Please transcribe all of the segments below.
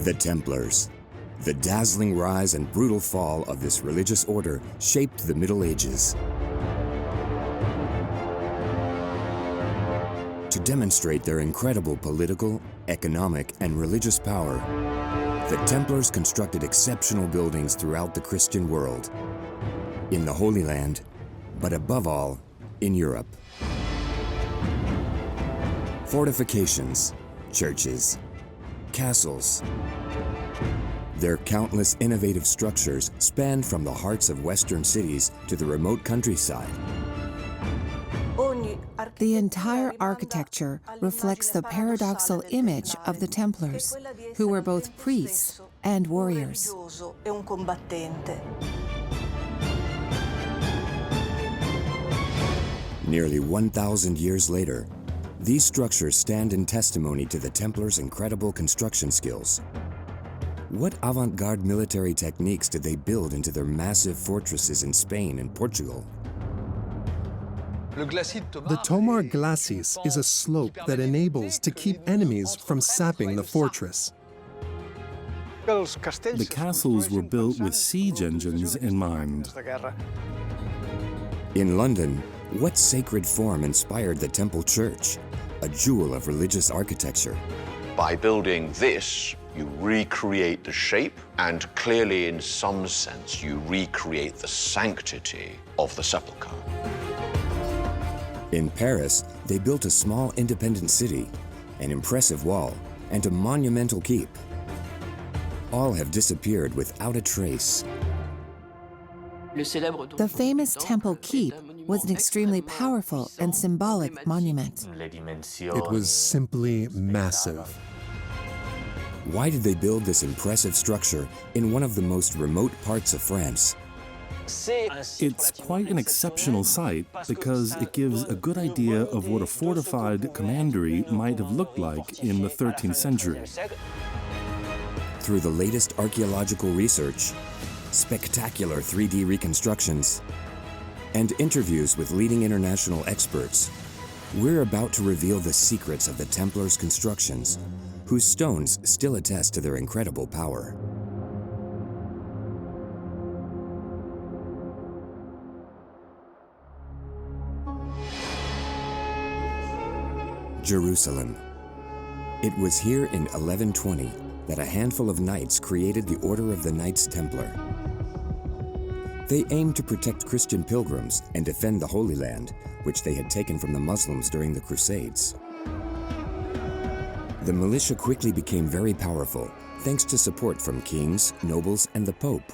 The Templars. The dazzling rise and brutal fall of this religious order shaped the Middle Ages. To demonstrate their incredible political, economic, and religious power, the Templars constructed exceptional buildings throughout the Christian world, in the Holy Land, but above all, in Europe. Fortifications, churches, castles. Their countless innovative structures spanned from the hearts of Western cities to the remote countryside. The entire architecture reflects the paradoxical image of the Templars, who were both priests and warriors. Nearly 1,000 years later, these structures stand in testimony to the Templars' incredible construction skills. What avant-garde military techniques did they build into their massive fortresses in Spain and Portugal? The Tomar Glacis is a slope that enables to keep enemies from sapping the fortress. The castles were built with siege engines in mind. In London, what sacred form inspired the Temple Church, a jewel of religious architecture? By building this, you recreate the shape, and clearly, in some sense, you recreate the sanctity of the sepulchre. In Paris, they built a small independent city, an impressive wall, and a monumental keep. All have disappeared without a trace. The famous Temple Keep was an extremely powerful and symbolic monument. It was simply massive. Why did they build this impressive structure in one of the most remote parts of France? It's quite an exceptional site because it gives a good idea of what a fortified commandery might have looked like in the 13th century. Through the latest archaeological research, spectacular 3D reconstructions, and interviews with leading international experts, we're about to reveal the secrets of the Templars' constructions, whose stones still attest to their incredible power. Jerusalem. It was here in 1120 that a handful of knights created the Order of the Knights Templar. They aimed to protect Christian pilgrims and defend the Holy Land, which they had taken from the Muslims during the Crusades. The militia quickly became very powerful, thanks to support from kings, nobles, and the Pope.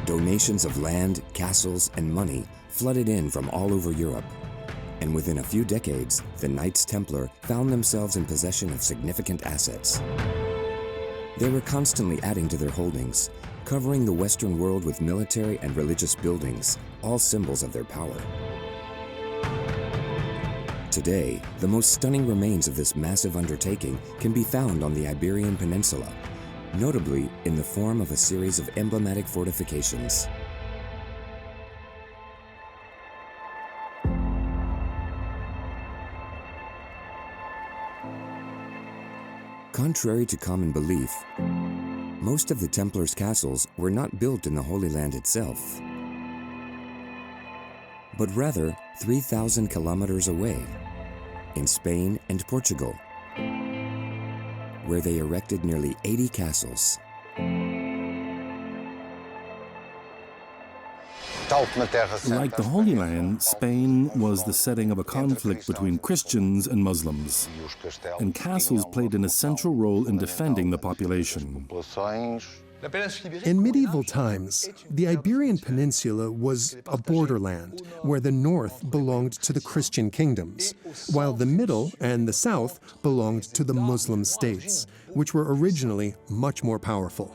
Donations of land, castles, and money flooded in from all over Europe. And within a few decades, the Knights Templar found themselves in possession of significant assets. They were constantly adding to their holdings, covering the Western world with military and religious buildings, all symbols of their power. Today, the most stunning remains of this massive undertaking can be found on the Iberian Peninsula, notably in the form of a series of emblematic fortifications. Contrary to common belief, most of the Templars' castles were not built in the Holy Land itself, but rather 3,000 kilometers away, in Spain and Portugal, where they erected nearly 80 castles. Like the Holy Land, Spain was the setting of a conflict between Christians and Muslims, and castles played an essential role in defending the population. In medieval times, the Iberian Peninsula was a borderland where the north belonged to the Christian kingdoms, while the middle and the south belonged to the Muslim states, which were originally much more powerful.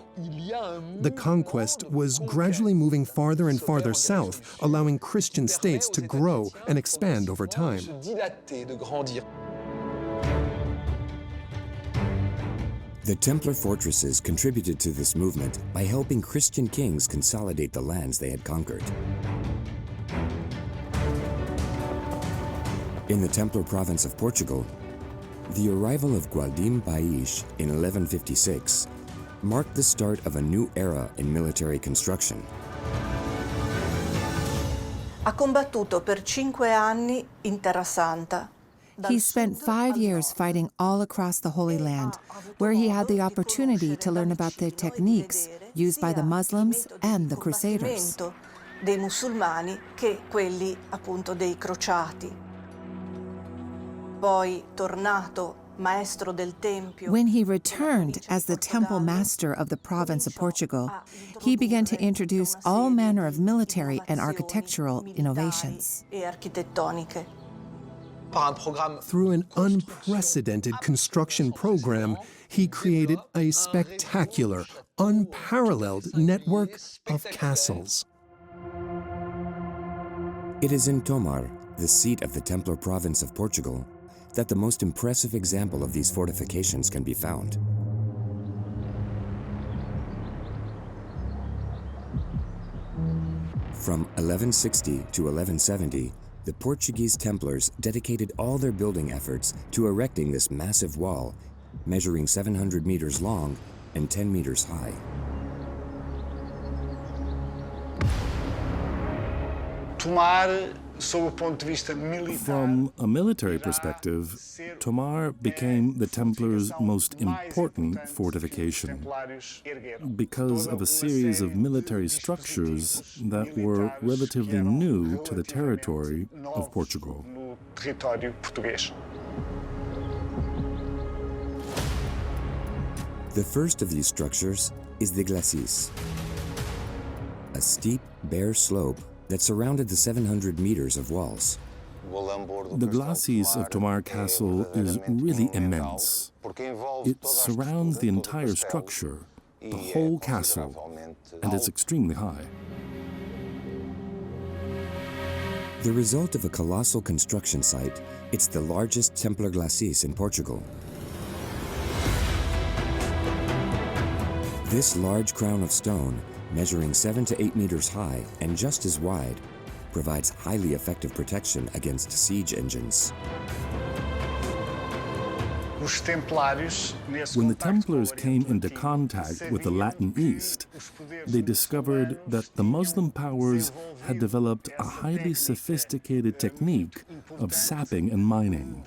The conquest was gradually moving farther and farther south, allowing Christian states to grow and expand over time. The Templar fortresses contributed to this movement by helping Christian kings consolidate the lands they had conquered. In the Templar province of Portugal, the arrival of Gualdim País in 1156 marked the start of a new era in military construction. Ha combattuto per 5 anni in Terra Santa. He spent 5 years fighting all across the Holy Land, where he had the opportunity to learn about the techniques used by the Muslims and the Crusaders. Dei musulmani che quelli appunto dei crociati. Poi tornato maestro del tempio. When he returned as the temple master of the province of Portugal, he began to introduce all manner of military and architectural innovations. Through an unprecedented construction program, he created a spectacular, unparalleled network of castles. It is in Tomar, the seat of the Templar province of Portugal, that the most impressive example of these fortifications can be found. From 1160 to 1170, the Portuguese Templars dedicated all their building efforts to erecting this massive wall, measuring 700 meters long and 10 meters high. From a military perspective, Tomar became the Templars' most important fortification because of a series of military structures that were relatively new to the territory of Portugal. The first of these structures is the glacis, a steep, bare slope that surrounded the 700 meters of walls. The glacis of Tomar Castle is really immense. It surrounds the entire structure, the whole castle, and it's extremely high. The result of a colossal construction site, it's the largest Templar glacis in Portugal. This large crown of stone, measuring 7 to 8 meters high and just as wide, provides highly effective protection against siege engines. When the Templars came into contact with the Latin East, they discovered that the Muslim powers had developed a highly sophisticated technique of sapping and mining.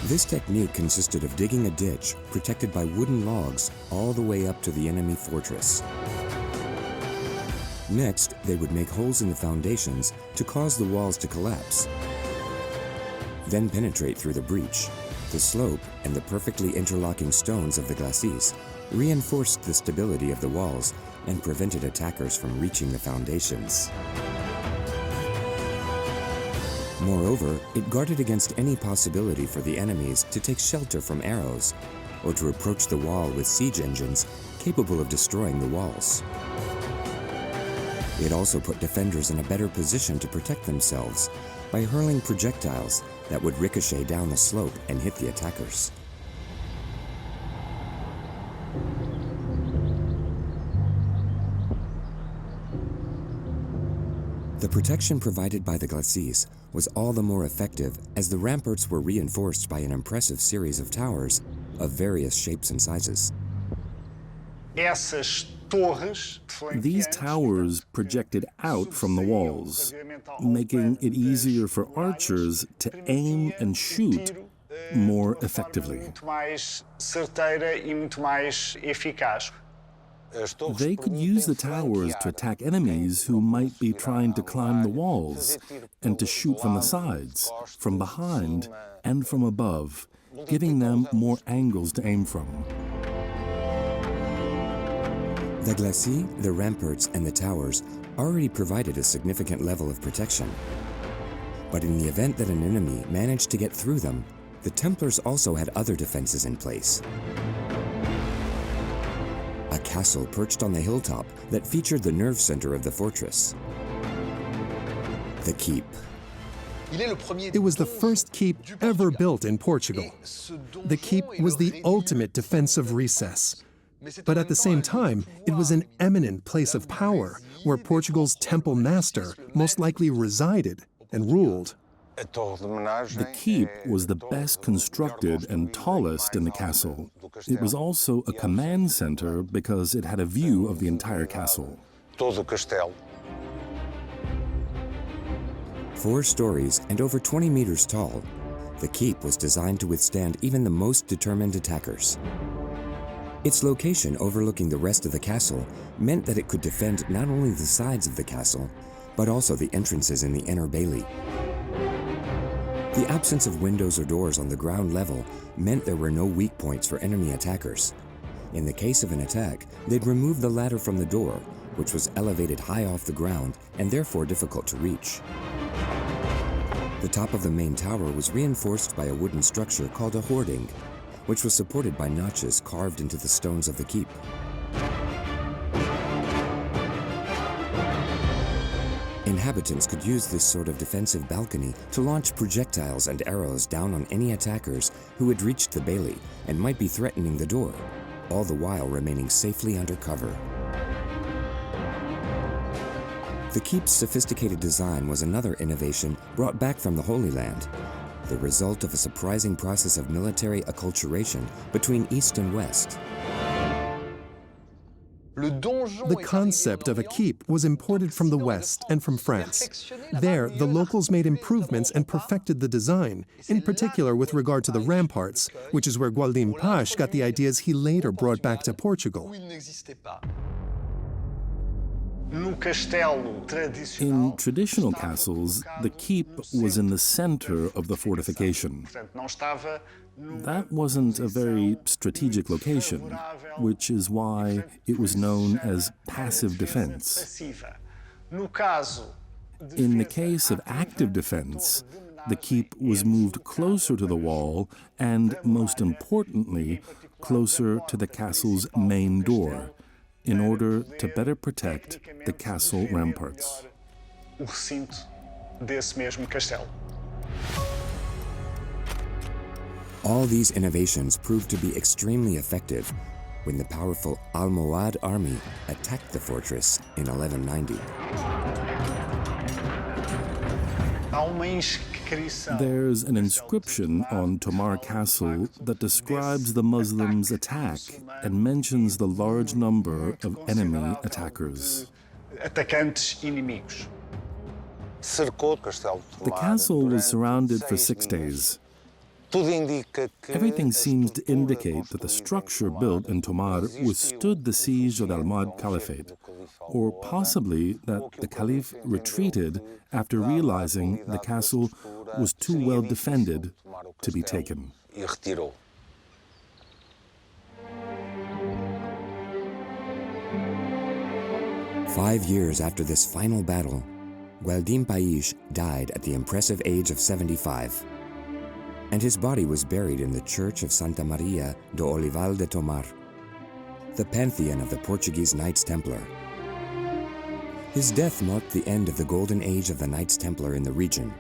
This technique consisted of digging a ditch protected by wooden logs all the way up to the enemy fortress. Next, they would make holes in the foundations to cause the walls to collapse, then penetrate through the breach. The slope and the perfectly interlocking stones of the glacis reinforced the stability of the walls and prevented attackers from reaching the foundations. Moreover, it guarded against any possibility for the enemies to take shelter from arrows or to approach the wall with siege engines capable of destroying the walls. It also put defenders in a better position to protect themselves by hurling projectiles that would ricochet down the slope and hit the attackers. The protection provided by the glacis was all the more effective as the ramparts were reinforced by an impressive series of towers of various shapes and sizes. These towers projected out from the walls, making it easier for archers to aim and shoot more effectively. They could use the towers to attack enemies who might be trying to climb the walls and to shoot from the sides, from behind, and from above, giving them more angles to aim from. The glacis, the ramparts, and the towers already provided a significant level of protection. But in the event that an enemy managed to get through them, the Templars also had other defenses in place. A castle perched on the hilltop that featured the nerve center of the fortress. The keep. It was the first keep ever built in Portugal. The keep was the ultimate defensive recess. But at the same time, it was an eminent place of power where Portugal's temple master most likely resided and ruled. The keep was the best constructed and tallest in the castle. It was also a command center because it had a view of the entire castle. 4 stories and over 20 meters tall, the keep was designed to withstand even the most determined attackers. Its location overlooking the rest of the castle meant that it could defend not only the sides of the castle, but also the entrances in the inner bailey. The absence of windows or doors on the ground level meant there were no weak points for enemy attackers. In the case of an attack, they'd remove the ladder from the door, which was elevated high off the ground and therefore difficult to reach. The top of the main tower was reinforced by a wooden structure called a hoarding, which was supported by notches carved into the stones of the keep. Inhabitants could use this sort of defensive balcony to launch projectiles and arrows down on any attackers who had reached the bailey and might be threatening the door, all the while remaining safely under cover. The keep's sophisticated design was another innovation brought back from the Holy Land, the result of a surprising process of military acculturation between East and West. The concept of a keep was imported from the West and from France. There, the locals made improvements and perfected the design, in particular with regard to the ramparts, which is where Gualdim Pash got the ideas he later brought back to Portugal. In traditional castles, the keep was in the center of the fortification. That wasn't a very strategic location, which is why it was known as passive defense. In the case of active defense, the keep was moved closer to the wall and, most importantly, closer to the castle's main door, in order to better protect the castle ramparts. All these innovations proved to be extremely effective when the powerful Almohad army attacked the fortress in 1190. There's an inscription on Tomar Castle that describes the Muslims' attack and mentions the large number of enemy attackers. The castle was surrounded for 6 days. Everything seems to indicate that the structure built in Tomar withstood the siege of the Almohad Caliphate, or possibly that the Caliph retreated after realizing the castle was too well defended to be taken. 5 years after this final battle, Gualdim País died at the impressive age of 75, and his body was buried in the church of Santa Maria do Olival de Tomar, the pantheon of the Portuguese Knights Templar. His death marked the end of the golden age of the Knights Templar in the region,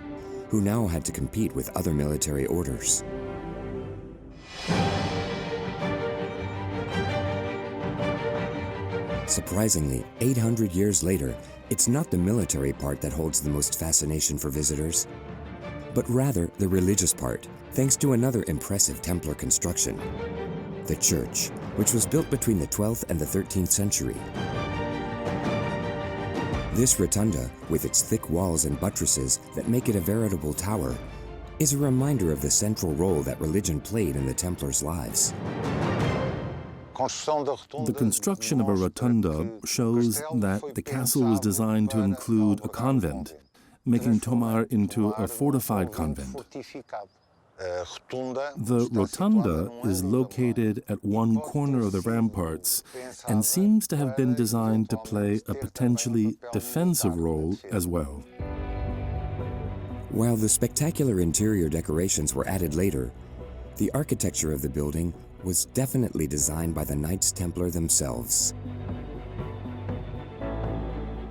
who now had to compete with other military orders. Surprisingly, 800 years later, it's not the military part that holds the most fascination for visitors, but rather the religious part, thanks to another impressive Templar construction, the church, which was built between the 12th and the 13th century. This rotunda, with its thick walls and buttresses that make it a veritable tower, is a reminder of the central role that religion played in the Templars' lives. The construction of a rotunda shows that the castle was designed to include a convent, making Tomar into a fortified convent. The rotunda is located at one corner of the ramparts and seems to have been designed to play a potentially defensive role as well. While the spectacular interior decorations were added later, the architecture of the building was definitely designed by the Knights Templar themselves.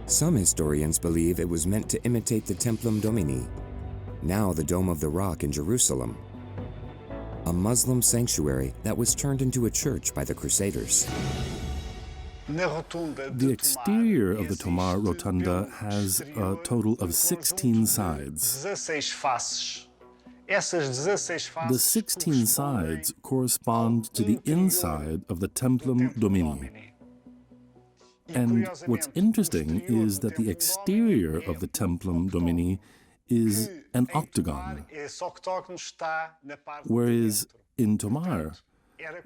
Some historians believe it was meant to imitate the Templum Domini, now the Dome of the Rock in Jerusalem. a Muslim sanctuary that was turned into a church by the Crusaders. The exterior of the Tomar Rotunda has a total of 16 sides. The 16 sides correspond to the inside of the Templum Domini. And what's interesting is that the exterior of the Templum Domini is an octagon, whereas in Tomar,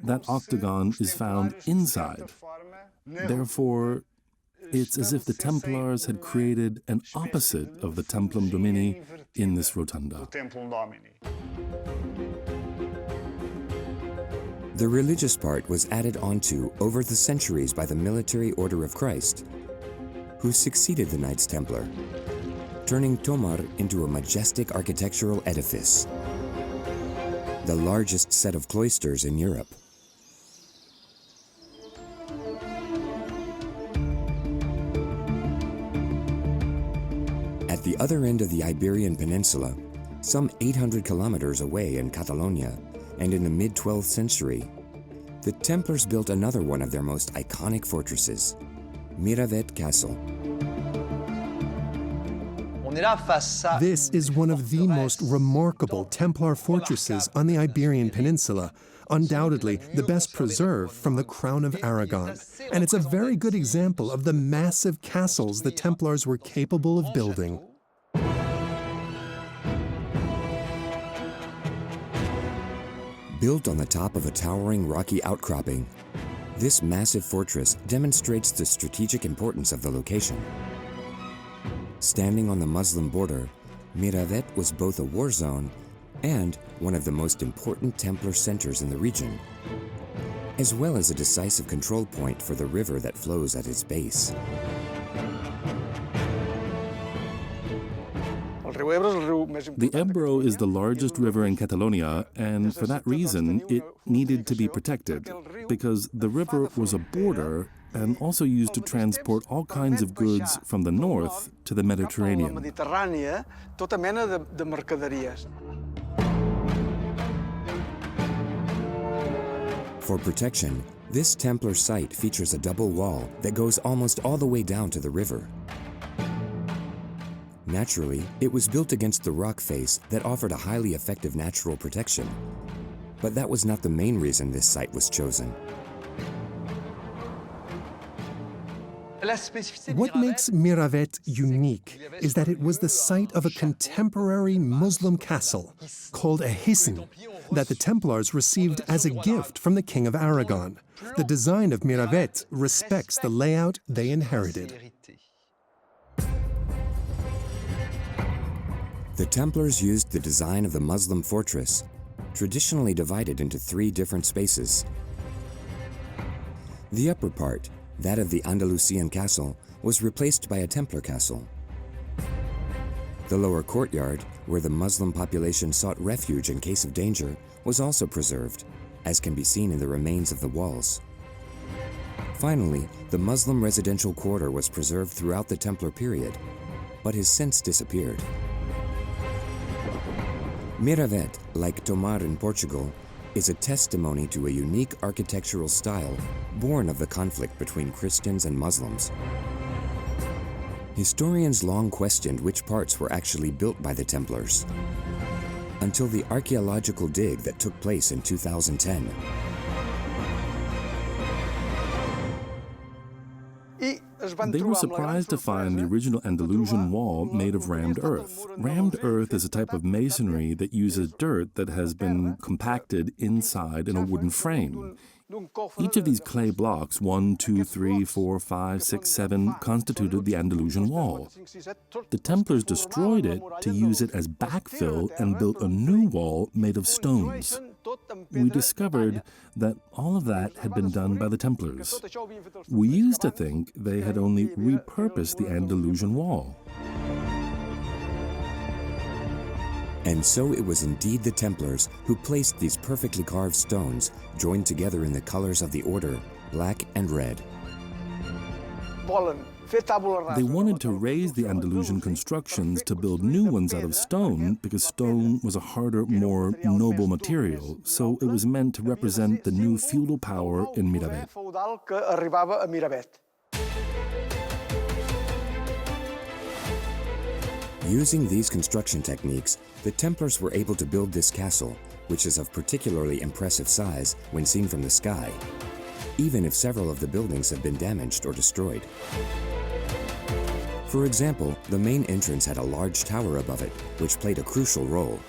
that octagon is found inside. Therefore, it's as if the Templars had created an opposite of the Templum Domini in this rotunda. The religious part was added onto over the centuries by the Military Order of Christ, who succeeded the Knights Templar, turning Tomar into a majestic architectural edifice, the largest set of cloisters in Europe. At the other end of the Iberian Peninsula, some 800 kilometers away in Catalonia, and in the mid-12th century, the Templars built another one of their most iconic fortresses, Miravet Castle. This is one of the most remarkable Templar fortresses on the Iberian Peninsula, undoubtedly the best preserved from the Crown of Aragon. And it's a very good example of the massive castles the Templars were capable of building. Built on the top of a towering rocky outcropping, this massive fortress demonstrates the strategic importance of the location. Standing on the Muslim border, Miravet was both a war zone and one of the most important Templar centers in the region, as well as a decisive control point for the river that flows at its base. The Ebro is the largest river in Catalonia, and for that reason, it needed to be protected, because the river was a border and also used to transport all kinds of goods from the north to the Mediterranean. For protection, this Templar site features a double wall that goes almost all the way down to the river. Naturally, it was built against the rock face that offered a highly effective natural protection. But that was not the main reason this site was chosen. What makes Miravet unique is that it was the site of a contemporary Muslim castle called a hisn that the Templars received as a gift from the King of Aragon. The design of Miravet respects the layout they inherited. The Templars used the design of the Muslim fortress, traditionally divided into 3 different spaces. The upper part, that of the Andalusian castle, was replaced by a Templar castle. The lower courtyard, where the Muslim population sought refuge in case of danger, was also preserved, as can be seen in the remains of the walls. Finally, the Muslim residential quarter was preserved throughout the Templar period, but has since disappeared. Miravet, like Tomar in Portugal, is a testimony to a unique architectural style born of the conflict between Christians and Muslims. Historians long questioned which parts were actually built by the Templars, until the archaeological dig that took place in 2010. They were surprised to find the original Andalusian wall made of rammed earth. Rammed earth is a type of masonry that uses dirt that has been compacted inside in a wooden frame. Each of these clay blocks, 1, 2, 3, 4, 5, 6, 7, constituted the Andalusian wall. The Templars destroyed it to use it as backfill and built a new wall made of stones. We discovered that all of that had been done by the Templars. We used to think they had only repurposed the Andalusian wall. And so it was indeed the Templars who placed these perfectly carved stones, joined together in the colors of the order, black and red. They wanted to raise the Andalusian constructions to build new ones out of stone because stone was a harder, more noble material, so it was meant to represent the new feudal power in Miravet. Using these construction techniques, the Templars were able to build this castle, which is of particularly impressive size when seen from the sky, even if several of the buildings have been damaged or destroyed. For example, the main entrance had a large tower above it, which played a crucial role.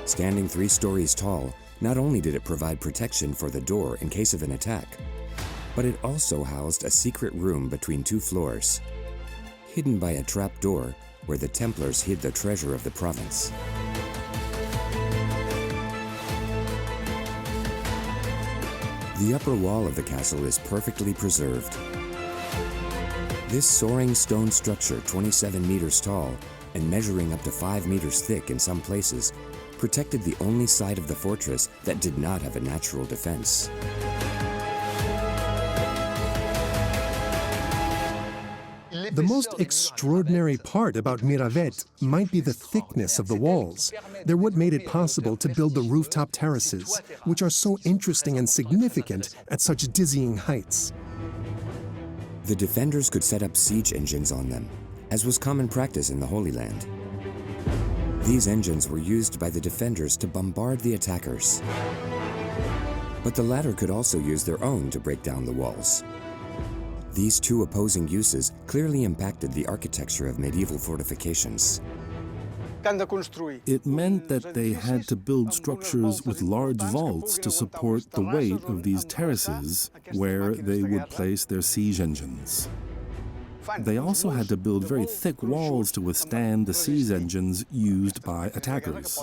Standing 3 stories tall, not only did it provide protection for the door in case of an attack, but it also housed a secret room between 2 floors, hidden by a trap door where the Templars hid the treasure of the province. The upper wall of the castle is perfectly preserved. This soaring stone structure, 27 meters tall and measuring up to 5 meters thick in some places, protected the only side of the fortress that did not have a natural defense. The most extraordinary part about Miravet might be the thickness of the walls. They're what made it possible to build the rooftop terraces, which are so interesting and significant at such dizzying heights. The defenders could set up siege engines on them, as was common practice in the Holy Land. These engines were used by the defenders to bombard the attackers. But the latter could also use their own to break down the walls. These 2 opposing uses clearly impacted the architecture of medieval fortifications. It meant that they had to build structures with large vaults to support the weight of these terraces where they would place their siege engines. They also had to build very thick walls to withstand the siege engines used by attackers.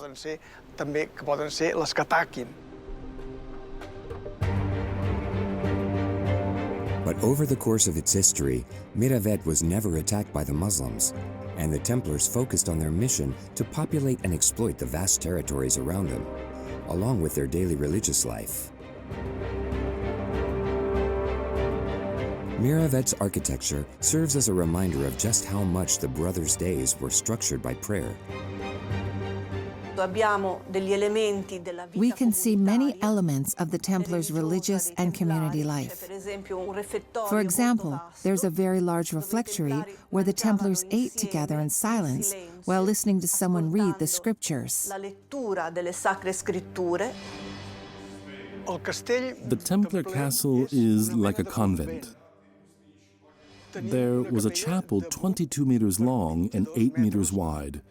But over the course of its history, Miravet was never attacked by the Muslims, and the Templars focused on their mission to populate and exploit the vast territories around them, along with their daily religious life. Miravet's architecture serves as a reminder of just how much the brothers' days were structured by prayer. We can see many elements of the Templars' religious and community life. For example, there's a very large refectory where the Templars ate together in silence while listening to someone read the scriptures. The Templar castle is like a convent. There was a chapel 22 meters long and 8 meters wide,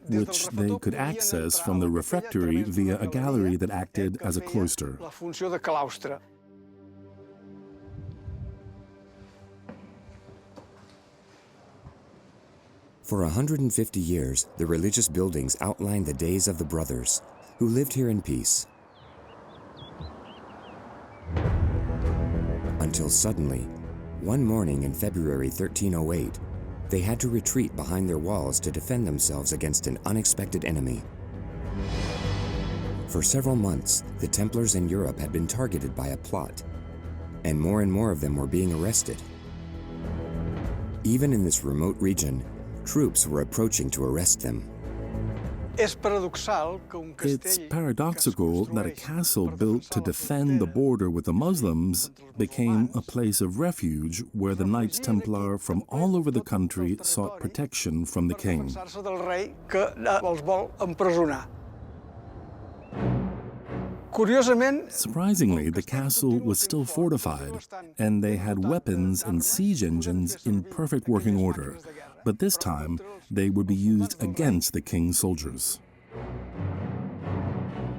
which they could access from the refectory via a gallery that acted as a cloister. For 150 years, the religious buildings outlined the days of the brothers, who lived here in peace. Until suddenly, one morning in February 1308, they had to retreat behind their walls to defend themselves against an unexpected enemy. For several months, the Templars in Europe had been targeted by a plot, and more of them were being arrested. Even in this remote region, troops were approaching to arrest them. It's paradoxical that a castle built to defend the border with the Muslims became a place of refuge where the Knights Templar from all over the country sought protection from the king. Surprisingly, the castle was still fortified, and they had weapons and siege engines in perfect working order. But this time, they would be used against the king's soldiers.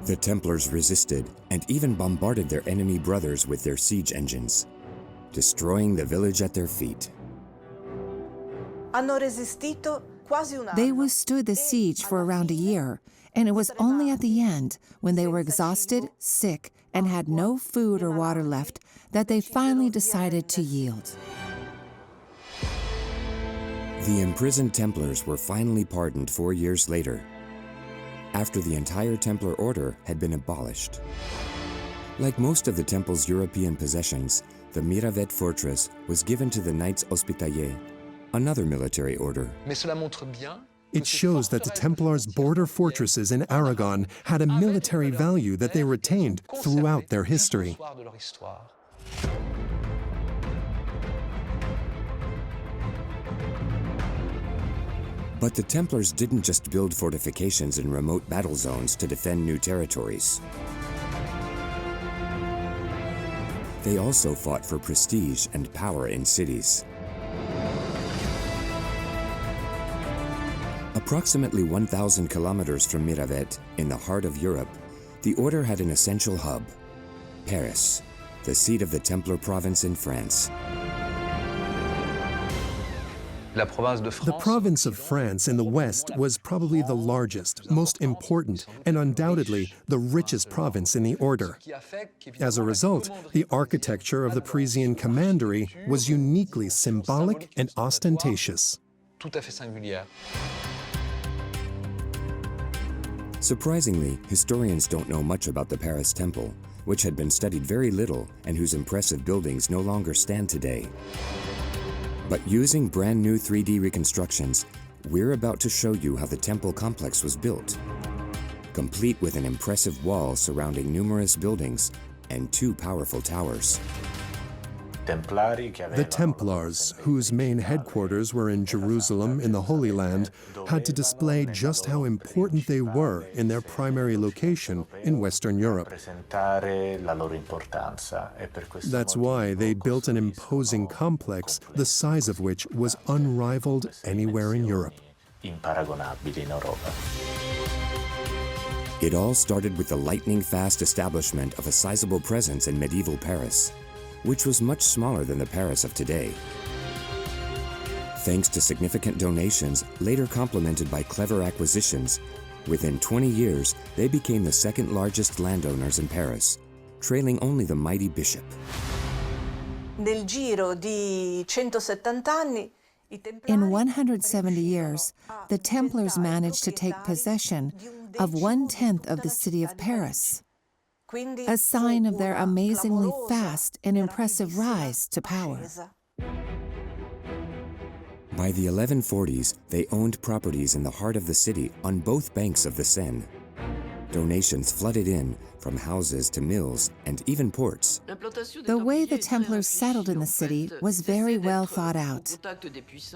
The Templars resisted and even bombarded their enemy brothers with their siege engines, destroying the village at their feet. They withstood the siege for around a year, and it was only at the end, when they were exhausted, sick, and had no food or water left, that they finally decided to yield. The imprisoned Templars were finally pardoned 4 years later, after the entire Templar order had been abolished. Like most of the temple's European possessions, the Miravet fortress was given to the Knights Hospitaliers, another military order. It shows that the Templars' border fortresses in Aragon had a military value that they retained throughout their history. But the Templars didn't just build fortifications in remote battle zones to defend new territories. They also fought for prestige and power in cities. Approximately 1,000 kilometers from Miravet, in the heart of Europe, the order had an essential hub, Paris, the seat of the Templar province in France. The province of France in the west was probably the largest, most important, and undoubtedly the richest province in the order. As a result, the architecture of the Parisian commandery was uniquely symbolic and ostentatious. Surprisingly, historians don't know much about the Paris Temple, which had been studied very little and whose impressive buildings no longer stand today. But using brand new 3D reconstructions, we're about to show you how the temple complex was built, complete with an impressive wall surrounding numerous buildings and 2 powerful towers. The Templars, whose main headquarters were in Jerusalem in the Holy Land, had to display just how important they were in their primary location in Western Europe. That's why they built an imposing complex, the size of which was unrivaled anywhere in Europe. It all started with the lightning-fast establishment of a sizable presence in medieval Paris, which was much smaller than the Paris of today. Thanks to significant donations, later complemented by clever acquisitions, within 20 years, they became the second largest landowners in Paris, trailing only the mighty bishop. Nel giro di 170 anni, In 170 years, the Templars managed to take possession of 1/10 of the city of Paris, a sign of their amazingly fast and impressive rise to power. By the 1140s, they owned properties in the heart of the city on both banks of the Seine. Donations flooded in, from houses to mills and even ports. The way the Templars settled in the city was very well thought out.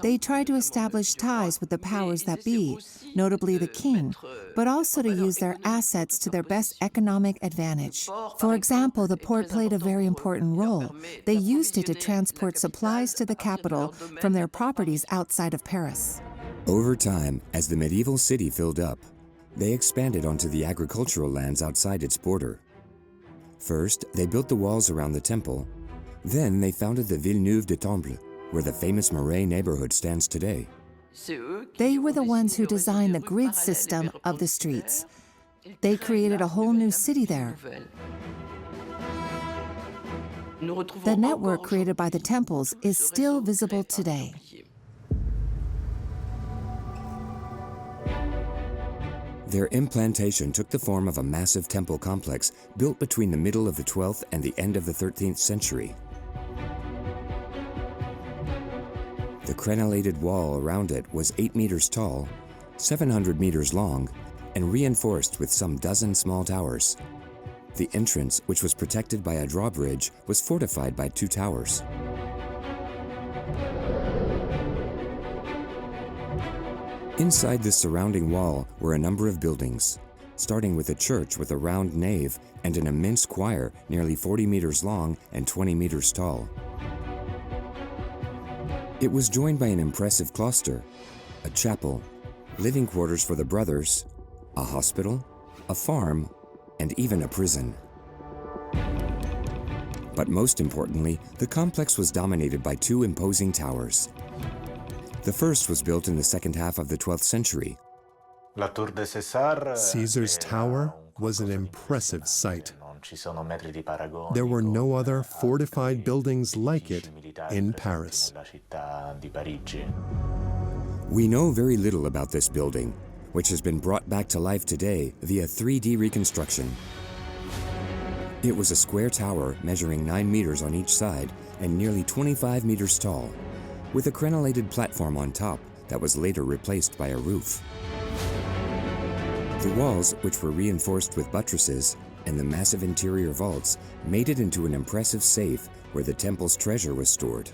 They tried to establish ties with the powers that be, notably the king, but also to use their assets to their best economic advantage. For example, the port played a very important role. They used it to transport supplies to the capital from their properties outside of Paris. Over time, as the medieval city filled up, they expanded onto the agricultural lands outside its border. First, they built the walls around the temple. Then they founded the Villeneuve de Temple, where the famous Marais neighborhood stands today. They were the ones who designed the grid system of the streets. They created a whole new city there. The network created by the temples is still visible today. Their implantation took the form of a massive temple complex built between the middle of the 12th and the end of the 13th century. The crenellated wall around it was 8 meters tall, 700 meters long, and reinforced with some dozen small towers. The entrance, which was protected by a drawbridge, was fortified by 2 towers. Inside this surrounding wall were a number of buildings, starting with a church with a round nave and an immense choir nearly 40 meters long and 20 meters tall. It was joined by an impressive cloister, a chapel, living quarters for the brothers, a hospital, a farm, and even a prison. But most importantly, the complex was dominated by 2 imposing towers. The first was built in the second half of the 12th century. Caesar's Tower was an impressive sight. There were no other fortified buildings like it in Paris. We know very little about this building, which has been brought back to life today via 3D reconstruction. It was a square tower measuring 9 meters on each side and nearly 25 meters tall, with a crenellated platform on top that was later replaced by a roof. The walls, which were reinforced with buttresses, and the massive interior vaults made it into an impressive safe where the temple's treasure was stored.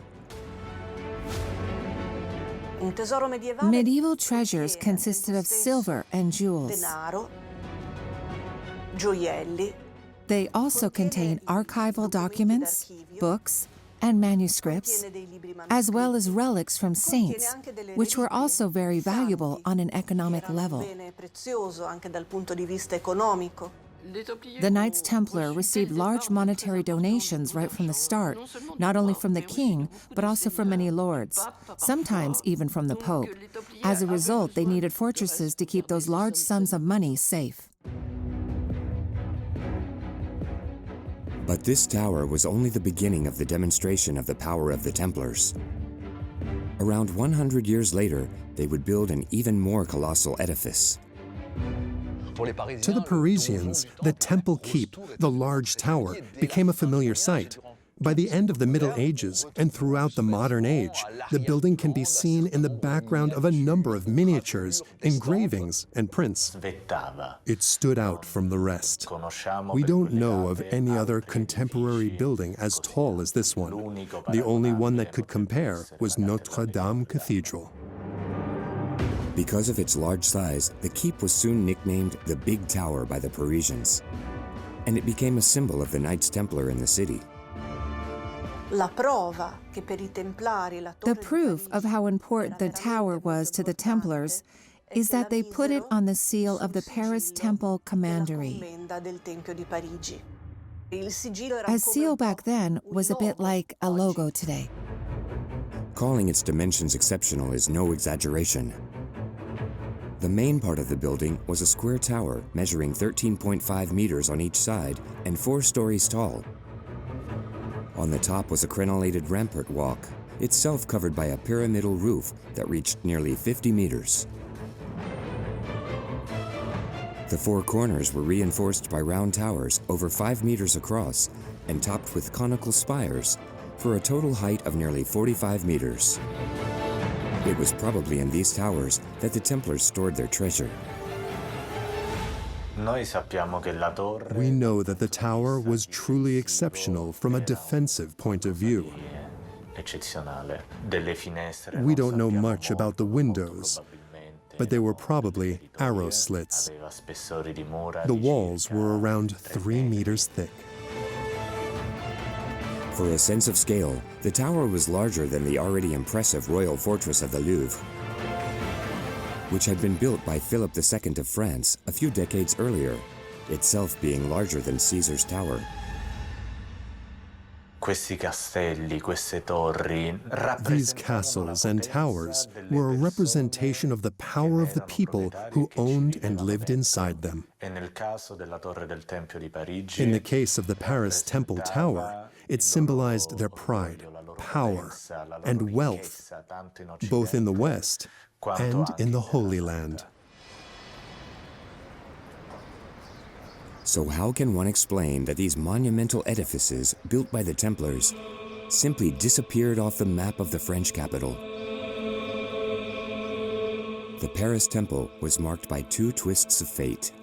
Medieval treasures consisted of silver and jewels. They also contain archival documents, books, and manuscripts, as well as relics from saints, which were also very valuable on an economic level. The Knights Templar received large monetary donations right from the start, not only from the king, but also from many lords, sometimes even from the Pope. As a result, they needed fortresses to keep those large sums of money safe. But this tower was only the beginning of the demonstration of the power of the Templars. Around 100 years later, they would build an even more colossal edifice. To the Parisians, the Temple Keep, the large tower, became a familiar sight. By the end of the Middle Ages and throughout the modern age, the building can be seen in the background of a number of miniatures, engravings, and prints. It stood out from the rest. We don't know of any other contemporary building as tall as this one. The only one that could compare was Notre Dame Cathedral. Because of its large size, the keep was soon nicknamed the Big Tower by the Parisians, and it became a symbol of the Knights Templar in the city. The proof of how important the tower was to the Templars is that they put it on the seal of the Paris Temple commandery. A seal back then was a bit like a logo today. Calling its dimensions exceptional is no exaggeration. The main part of the building was a square tower measuring 13.5 meters on each side and 4 stories tall. On the top was a crenellated rampart walk, itself covered by a pyramidal roof that reached nearly 50 meters. The 4 corners were reinforced by round towers over 5 meters across and topped with conical spires for a total height of nearly 45 meters. It was probably in these towers that the Templars stored their treasure. We know that the tower was truly exceptional from a defensive point of view. We don't know much about the windows, but they were probably arrow slits. The walls were around 3 meters thick. For a sense of scale, the tower was larger than the already impressive royal fortress of the Louvre, which had been built by Philip II of France a few decades earlier, itself being larger than Caesar's tower. These castles and towers were a representation of the power of the people who owned and lived inside them. In the case of the Paris Temple Tower, it symbolized their pride, power, and wealth, both in the West and in the Holy Land. So how can one explain that these monumental edifices built by the Templars simply disappeared off the map of the French capital? The Paris Temple was marked by 2 twists of fate.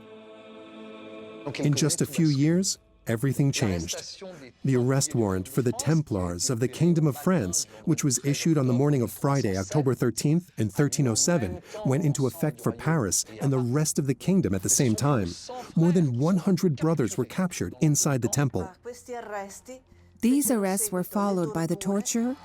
In just a few years, everything changed. The arrest warrant for the Templars of the Kingdom of France, which was issued on the morning of Friday, October 13th in 1307, went into effect for Paris and the rest of the kingdom at the same time. More than 100 brothers were captured inside the temple. These arrests were followed by the torture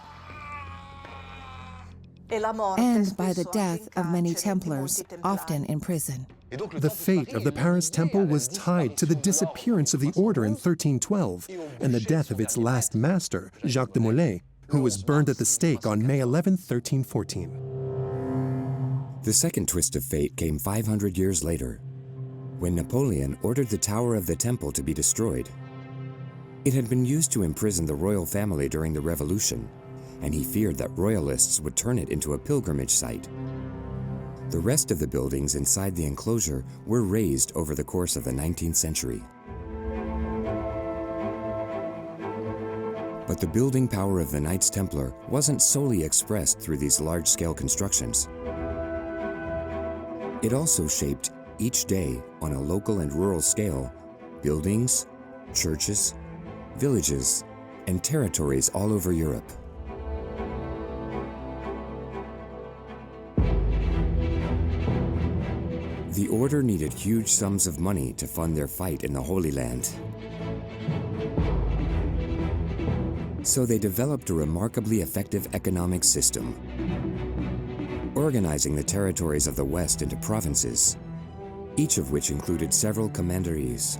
and by the death of many Templars, often in prison. The fate of the Paris Temple was tied to the disappearance of the order in 1312 and the death of its last master, Jacques de Molay, who was burned at the stake on May 11, 1314. The second twist of fate came 500 years later, when Napoleon ordered the Tower of the Temple to be destroyed. It had been used to imprison the royal family during the Revolution, and he feared that royalists would turn it into a pilgrimage site. The rest of the buildings inside the enclosure were razed over the course of the 19th century. But the building power of the Knights Templar wasn't solely expressed through these large-scale constructions. It also shaped, each day on a local and rural scale, buildings, churches, villages, and territories all over Europe. The order needed huge sums of money to fund their fight in the Holy Land. So they developed a remarkably effective economic system, organizing the territories of the West into provinces, each of which included several commanderies.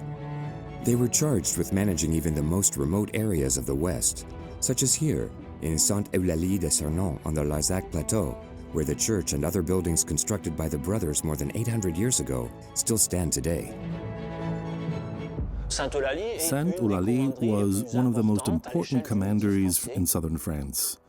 They were charged with managing even the most remote areas of the West, such as here in Sainte-Eulalie de Cernon on the Larzac Plateau, where the church and other buildings constructed by the brothers more than 800 years ago still stand today. Sainte-Eulalie was one of the most important commanderies in southern France.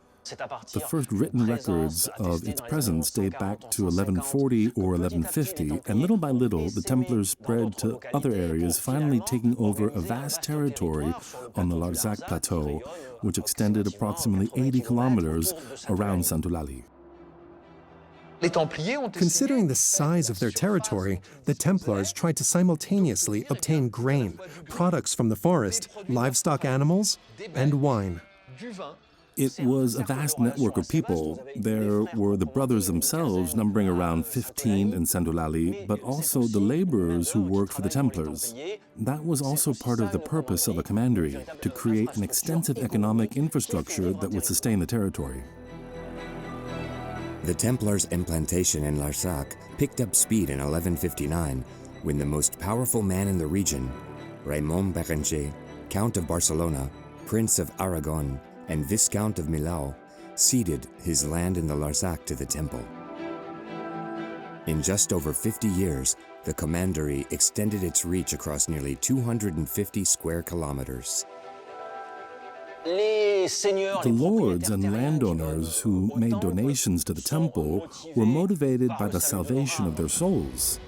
The first written records of its presence date back to 1140 or 1150, and little by little, the Templars spread to other areas, finally taking over a vast territory on the Larzac Plateau, which extended approximately 80 kilometers around Sainte-Eulalie. Considering the size of their territory, the Templars tried to simultaneously obtain grain, products from the forest, livestock animals, and wine. It was a vast network of people. There were the brothers themselves, numbering around 15 in Sainte-Eulalie, but also the laborers who worked for the Templars. That was also part of the purpose of a commandery, to create an extensive economic infrastructure that would sustain the territory. The Templars' implantation in Larzac picked up speed in 1159 when the most powerful man in the region, Raymond Berenger, Count of Barcelona, Prince of Aragon, and Viscount of Millau, ceded his land in the Larzac to the Temple. In just over 50 years, the commandery extended its reach across nearly 250 square kilometers. The lords and landowners who made donations to the temple were motivated by the salvation of their souls.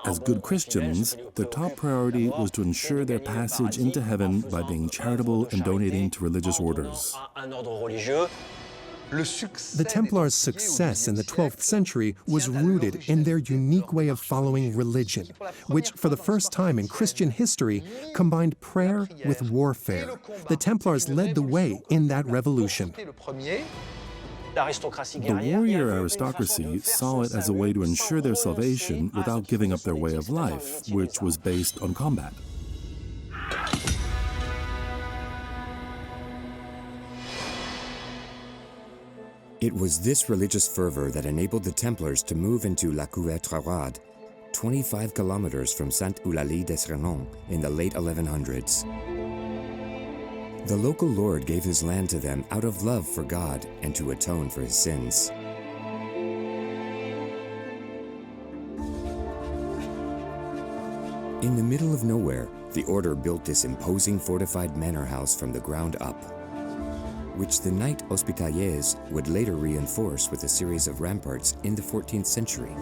As good Christians, their top priority was to ensure their passage into heaven by being charitable and donating to religious orders. The Templars' success in the 12th century was rooted in their unique way of following religion, which, for the first time in Christian history, combined prayer with warfare. The Templars led the way in that revolution. The warrior aristocracy saw it as a way to ensure their salvation without giving up their way of life, which was based on combat. It was this religious fervor that enabled the Templars to move into La Couvertoirade, 25 kilometers from Sainte-Eulalie de Cernon in the late 1100s. The local lord gave his land to them out of love for God and to atone for his sins. In the middle of nowhere, the order built this imposing fortified manor house from the ground up, which the Knights Hospitaliers would later reinforce with a series of ramparts in the 14th century.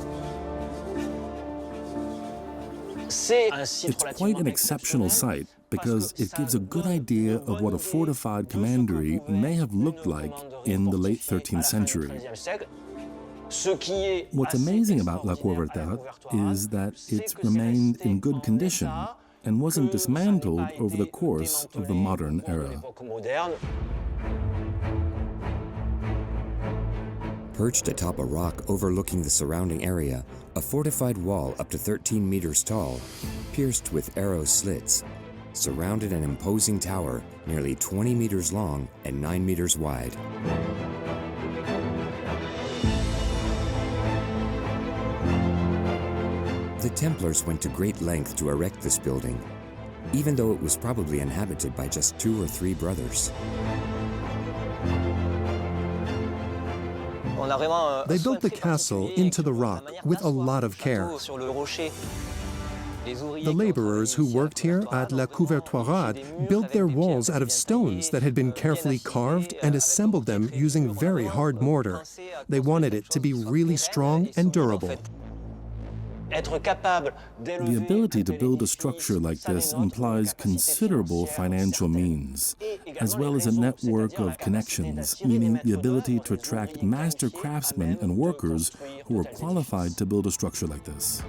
It's quite an exceptional site because it gives a good idea of what a fortified commandery may have looked like in the late 13th century. What's amazing about La Couvertoirade is that it's remained in good condition and wasn't dismantled over the course of the modern era. Perched atop a rock overlooking the surrounding area, a fortified wall up to 13 meters tall, pierced with arrow slits, surrounded an imposing tower nearly 20 meters long and 9 meters wide. The Templars went to great length to erect this building, even though it was probably inhabited by just 2 or 3 brothers. They built the castle into the rock with a lot of care. The laborers who worked here at La Couvertoirade built their walls out of stones that had been carefully carved and assembled them using very hard mortar. They wanted it to be really strong and durable. The ability to build a structure like this implies considerable financial means, as well as a network of connections, meaning the ability to attract master craftsmen and workers who are qualified to build a structure like this.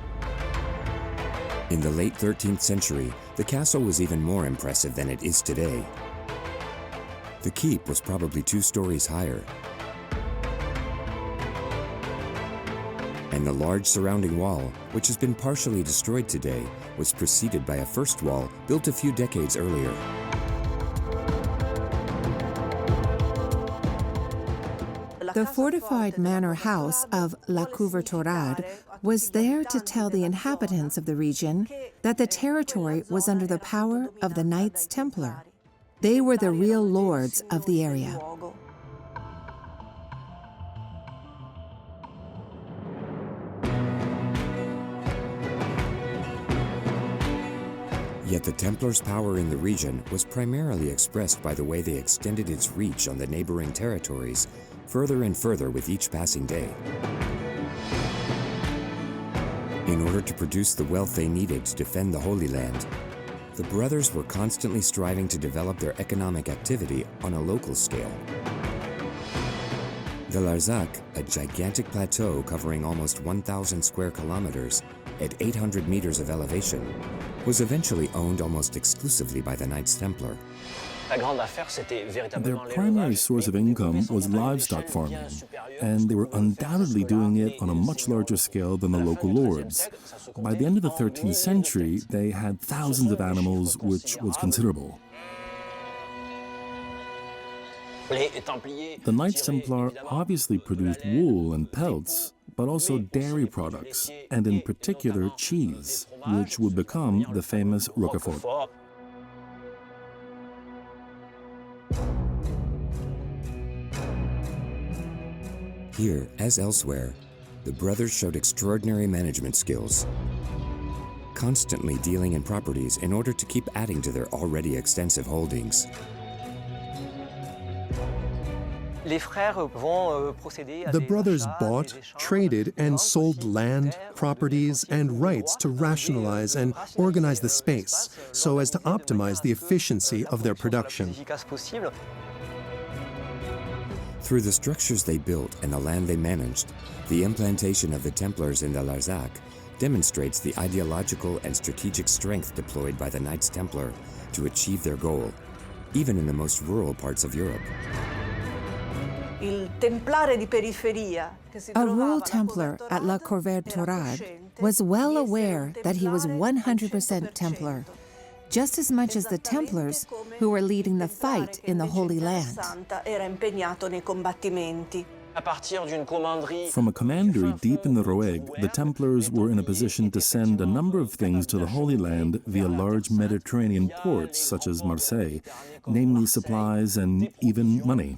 In the late 13th century, the castle was even more impressive than it is today. The keep was probably 2 stories higher, and the large surrounding wall, which has been partially destroyed today, was preceded by a first wall built a few decades earlier. The fortified manor house of La Couvertorade was there to tell the inhabitants of the region that the territory was under the power of the Knights Templar. They were the real lords of the area. Yet the Templars' power in the region was primarily expressed by the way they extended its reach on the neighboring territories further and further with each passing day. In order to produce the wealth they needed to defend the Holy Land, the brothers were constantly striving to develop their economic activity on a local scale. The Larzac, a gigantic plateau covering almost 1,000 square kilometers at 800 meters of elevation, was eventually owned almost exclusively by the Knights Templar. Their primary source of income was livestock farming, and they were undoubtedly doing it on a much larger scale than the local lords. By the end of the 13th century, they had thousands of animals, which was considerable. The Knights Templar obviously produced wool and pelts, but also dairy products, and in particular cheese, which would become the famous Roquefort. Here, as elsewhere, the brothers showed extraordinary management skills, constantly dealing in properties in order to keep adding to their already extensive holdings. The brothers bought, traded, and sold land, properties, and rights to rationalize and organize the space so as to optimize the efficiency of their production. Through the structures they built and the land they managed, the implantation of the Templars in the Larzac demonstrates the ideological and strategic strength deployed by the Knights Templar to achieve their goal, even in the most rural parts of Europe. A rural Templar at La Couvertorade was well aware that he was 100% Templar, just as much as the Templars who were leading the fight in the Holy Land. From a commandery deep in the Roeg, the Templars were in a position to send a number of things to the Holy Land via large Mediterranean ports such as Marseille, namely supplies and even money.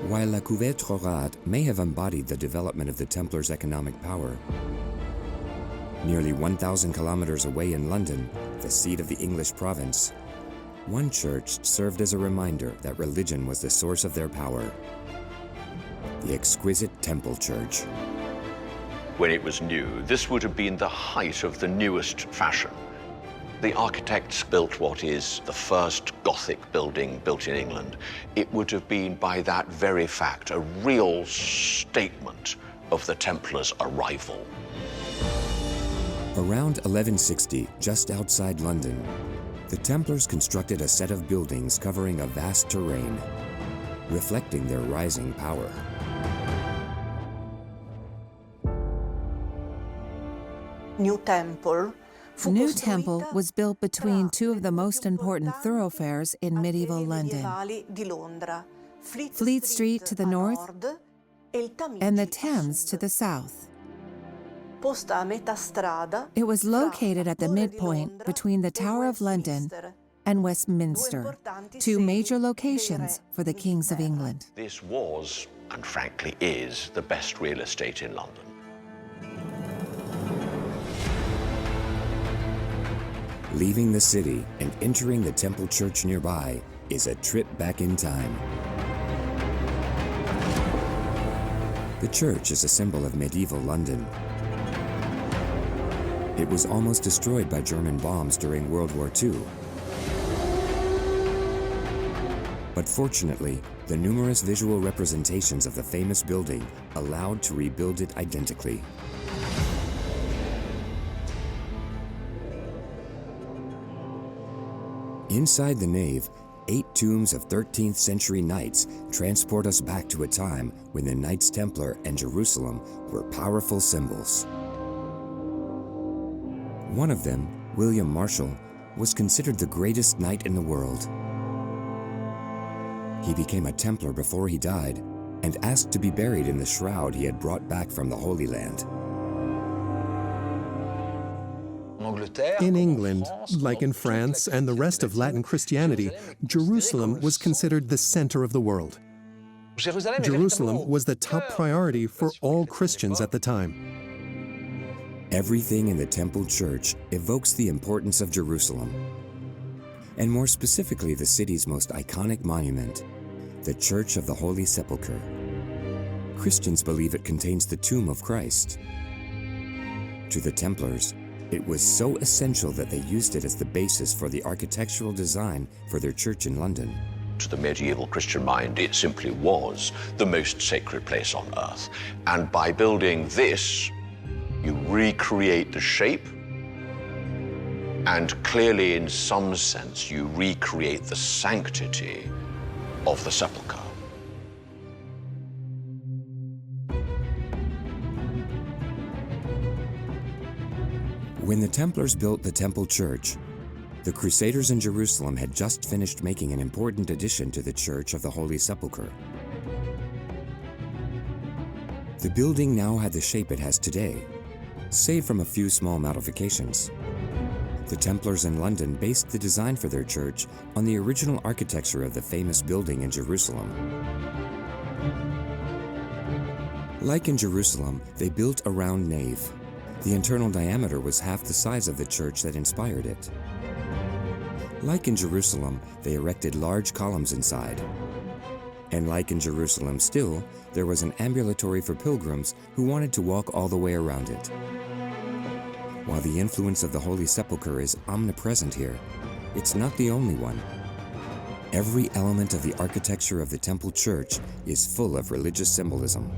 While La Couvertorade may have embodied the development of the Templars' economic power, nearly 1,000 kilometers away in London, the seat of the English province, one church served as a reminder that religion was the source of their power: the exquisite Temple Church. When it was new, this would have been the height of the newest fashion. The architects built what is the first Gothic building built in England. It would have been, by that very fact, a real statement of the Templars' arrival. Around 1160, just outside London, the Templars constructed a set of buildings covering a vast terrain, reflecting their rising power. New Temple was built between two of the most important thoroughfares in medieval London, Fleet Street to the north and the Thames to the south. It was located at the midpoint between the Tower of London and Westminster, two major locations for the kings of England. This was, and frankly is, the best real estate in London. Leaving the city and entering the Temple Church nearby is a trip back in time. The church is a symbol of medieval London. It was almost destroyed by German bombs during World War II. But fortunately, the numerous visual representations of the famous building allowed to rebuild it identically. Inside the nave, 8 tombs of 13th century knights transport us back to a time when the Knights Templar and Jerusalem were powerful symbols. One of them, William Marshall, was considered the greatest knight in the world. He became a Templar before he died and asked to be buried in the shroud he had brought back from the Holy Land. In England, like in France and the rest of Latin Christianity, Jerusalem was considered the center of the world. Jerusalem was the top priority for all Christians at the time. Everything in the Temple Church evokes the importance of Jerusalem, and more specifically the city's most iconic monument, the Church of the Holy Sepulchre. Christians believe it contains the tomb of Christ. To the Templars, it was so essential that they used it as the basis for the architectural design for their church in London. To the medieval Christian mind, it simply was the most sacred place on earth. And by building this, you recreate the shape, and clearly, in some sense, you recreate the sanctity of the sepulchre. When the Templars built the Temple Church, the Crusaders in Jerusalem had just finished making an important addition to the Church of the Holy Sepulchre. The building now had the shape it has today, save from a few small modifications. The Templars in London based the design for their church on the original architecture of the famous building in Jerusalem. Like in Jerusalem, they built a round nave. The internal diameter was half the size of the church that inspired it. Like in Jerusalem, they erected large columns inside. And like in Jerusalem still, there was an ambulatory for pilgrims who wanted to walk all the way around it. While the influence of the Holy Sepulchre is omnipresent here, it's not the only one. Every element of the architecture of the Temple Church is full of religious symbolism.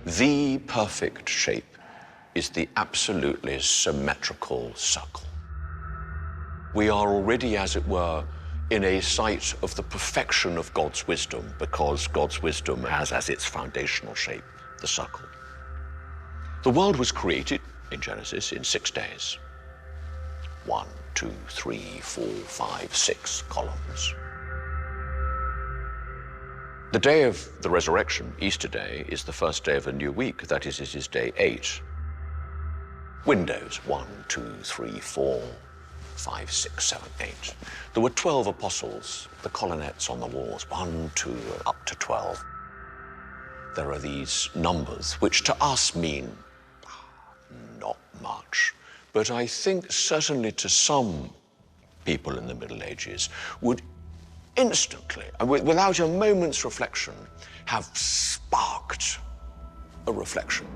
The perfect shape is the absolutely symmetrical circle. We are already, as it were, in a site of the perfection of God's wisdom, because God's wisdom has as its foundational shape the circle. The world was created in Genesis in 6 days. 1, 2, 3, 4, 5, 6 columns. The day of the resurrection, Easter Day, is the first day of a new week. That is, it is day 8. Windows, 1, 2, 3, 4, 5, 6, 7, 8. There were 12 apostles, the colonnettes on the walls, 1, 2, up to 12. There are these numbers, which to us mean not much. But I think certainly to some people in the Middle Ages would instantly, and without a moment's reflection, have sparked a reflection.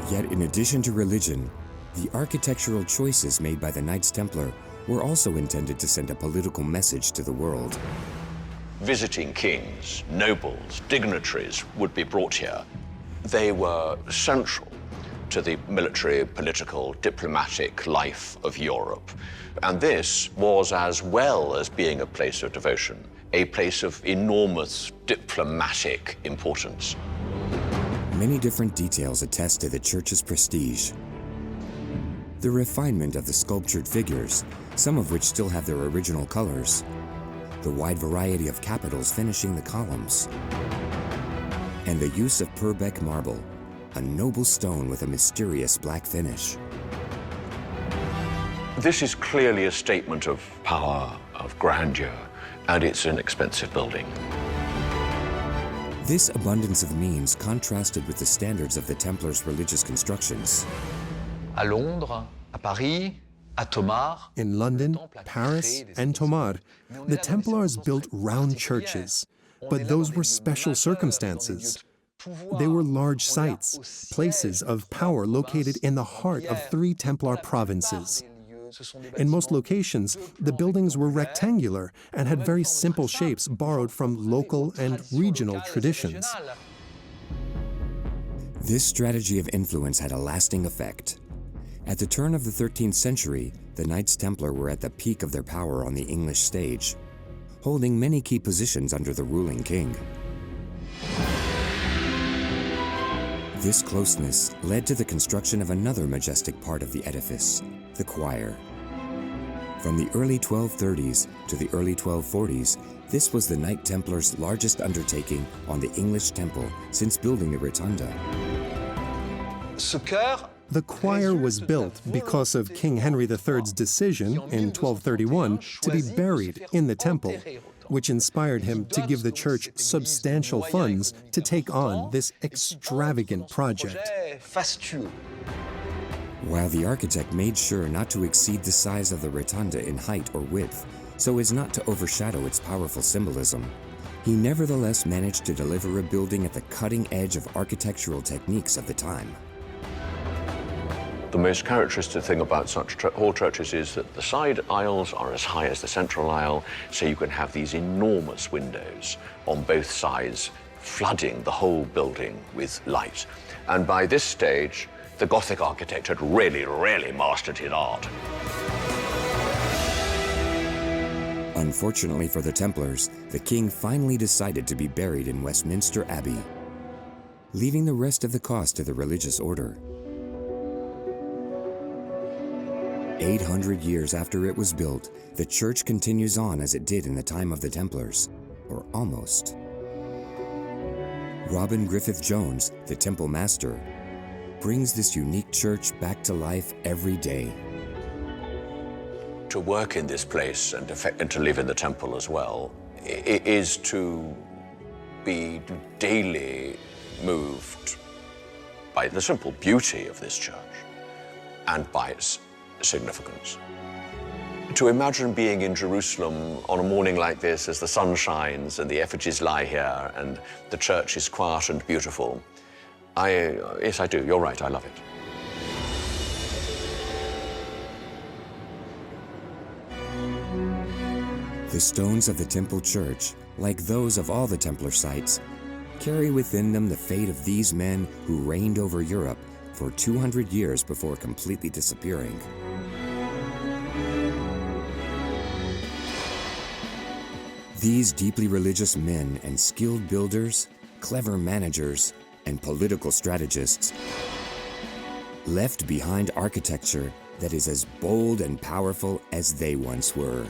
Yet in addition to religion, the architectural choices made by the Knights Templar were also intended to send a political message to the world. Visiting kings, nobles, dignitaries would be brought here. They were central to the military, political, diplomatic life of Europe. And this was, as well as being a place of devotion, a place of enormous diplomatic importance. Many different details attest to the church's prestige. The refinement of the sculptured figures, some of which still have their original colors, the wide variety of capitals finishing the columns, and the use of Purbeck marble, a noble stone with a mysterious black finish. This is clearly a statement of power, of grandeur, and it's an expensive building. This abundance of means contrasted with the standards of the Templars' religious constructions. À Londres, à Paris, In London, Paris, and Tomar, the Templars built round churches, but those were special circumstances. They were large sites, places of power located in the heart of 3 Templar provinces. In most locations, the buildings were rectangular and had very simple shapes borrowed from local and regional traditions. This strategy of influence had a lasting effect. At the turn of the 13th century, the Knights Templar were at the peak of their power on the English stage, holding many key positions under the ruling king. This closeness led to the construction of another majestic part of the edifice, the choir. From the early 1230s to the early 1240s, this was the Knight Templars' largest undertaking on the English temple since building the rotunda. The choir was built because of King Henry III's decision in 1231 to be buried in the temple, which inspired him to give the church substantial funds to take on this extravagant project. While the architect made sure not to exceed the size of the rotunda in height or width, so as not to overshadow its powerful symbolism, he nevertheless managed to deliver a building at the cutting edge of architectural techniques of the time. The most characteristic thing about such hall churches is that the side aisles are as high as the central aisle, so you can have these enormous windows on both sides, flooding the whole building with light. And by this stage, the Gothic architect had really, really mastered his art. Unfortunately for the Templars, the king finally decided to be buried in Westminster Abbey, leaving the rest of the cost to the religious order. 800 years after it was built, the church continues on as it did in the time of the Templars, or almost. Robin Griffith Jones, the temple master, brings this unique church back to life every day. To work in this place and to live in the temple as well is to be daily moved by the simple beauty of this church and by its significance. To imagine being in Jerusalem on a morning like this as the sun shines and the effigies lie here and the church is quiet and beautiful, yes, I do. You're right, I love it. The stones of the temple church, like those of all the Templar sites, carry within them the fate of these men who reigned over Europe for 200 years before completely disappearing. These deeply religious men and skilled builders, clever managers, and political strategists left behind architecture that is as bold and powerful as they once were.